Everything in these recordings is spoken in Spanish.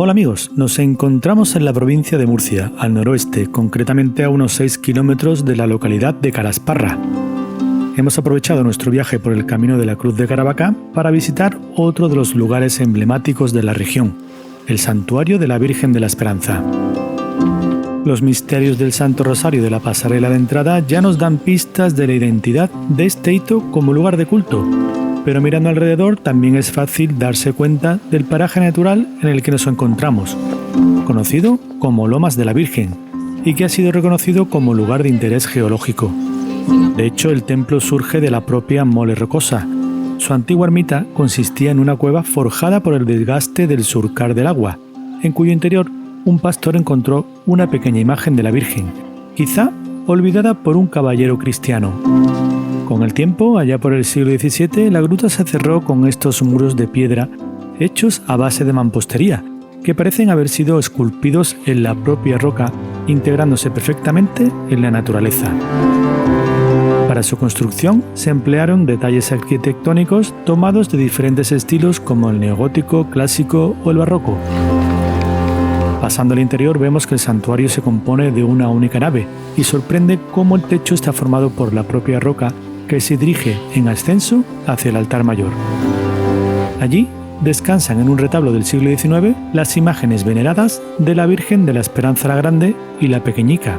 Hola amigos, nos encontramos en la provincia de Murcia, al noroeste, concretamente a unos 6 kilómetros de la localidad de Calasparra. Hemos aprovechado nuestro viaje por el Camino de la Cruz de Caravaca para visitar otro de los lugares emblemáticos de la región, el Santuario de la Virgen de la Esperanza. Los misterios del Santo Rosario de la pasarela de entrada ya nos dan pistas de la identidad de este hito como lugar de culto, pero mirando alrededor también es fácil darse cuenta del paraje natural en el que nos encontramos, conocido como Lomas de la Virgen, y que ha sido reconocido como lugar de interés geológico. De hecho, el templo surge de la propia mole rocosa. Su antigua ermita consistía en una cueva forjada por el desgaste del surcar del agua, en cuyo interior un pastor encontró una pequeña imagen de la Virgen, quizá olvidada por un caballero cristiano. Con el tiempo, allá por el siglo XVII, la gruta se cerró con estos muros de piedra hechos a base de mampostería, que parecen haber sido esculpidos en la propia roca, integrándose perfectamente en la naturaleza. Para su construcción se emplearon detalles arquitectónicos tomados de diferentes estilos como el neogótico, clásico o el barroco. Pasando al interior vemos que el santuario se compone de una única nave y sorprende cómo el techo está formado por la propia roca que se dirige en ascenso hacia el altar mayor. Allí descansan en un retablo del siglo XIX las imágenes veneradas de la Virgen de la Esperanza la Grande y la Pequeñica.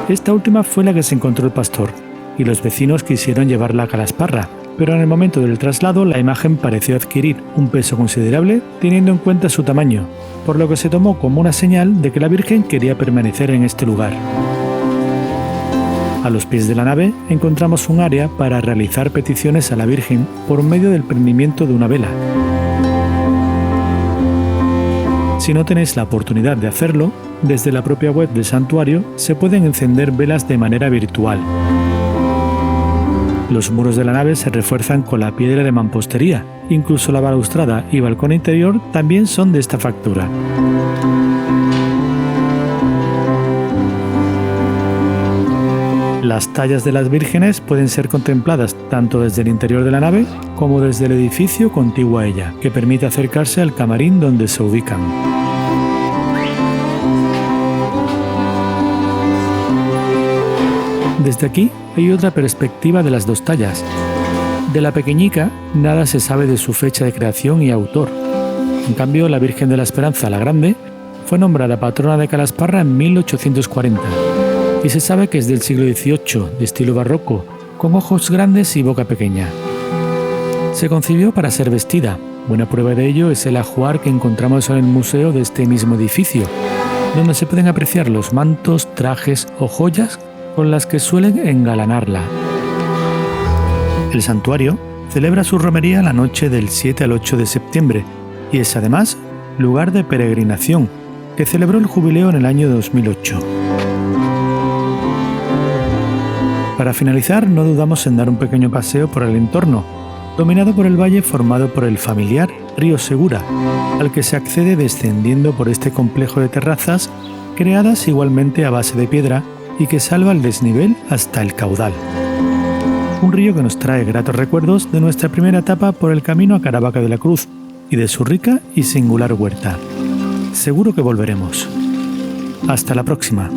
Esta última fue la que se encontró el pastor, y los vecinos quisieron llevarla a Calasparra, pero en el momento del traslado la imagen pareció adquirir un peso considerable teniendo en cuenta su tamaño, por lo que se tomó como una señal de que la Virgen quería permanecer en este lugar. A los pies de la nave encontramos un área para realizar peticiones a la Virgen por medio del prendimiento de una vela. Si no tenéis la oportunidad de hacerlo, desde la propia web del santuario se pueden encender velas de manera virtual. Los muros de la nave se refuerzan con la piedra de mampostería, incluso la balaustrada y balcón interior también son de esta factura. Las tallas de las vírgenes pueden ser contempladas tanto desde el interior de la nave como desde el edificio contiguo a ella, que permite acercarse al camarín donde se ubican. Desde aquí hay otra perspectiva de las dos tallas. De la Pequeñica nada se sabe de su fecha de creación y autor. En cambio, la Virgen de la Esperanza la Grande fue nombrada patrona de Calasparra en 1840 y se sabe que es del siglo XVIII, de estilo barroco, con ojos grandes y boca pequeña. Se concibió para ser vestida. Buena prueba de ello es el ajuar que encontramos en el museo de este mismo edificio, donde se pueden apreciar los mantos, trajes o joyas con las que suelen engalanarla. El santuario celebra su romería la noche del 7 al 8 de septiembre y es además lugar de peregrinación, que celebró el jubileo en el año 2008. Para finalizar, no dudamos en dar un pequeño paseo por el entorno, dominado por el valle formado por el familiar río Segura, al que se accede descendiendo por este complejo de terrazas creadas igualmente a base de piedra y que salva el desnivel hasta el caudal. Un río que nos trae gratos recuerdos de nuestra primera etapa por el camino a Caravaca de la Cruz y de su rica y singular huerta. Seguro que volveremos. Hasta la próxima.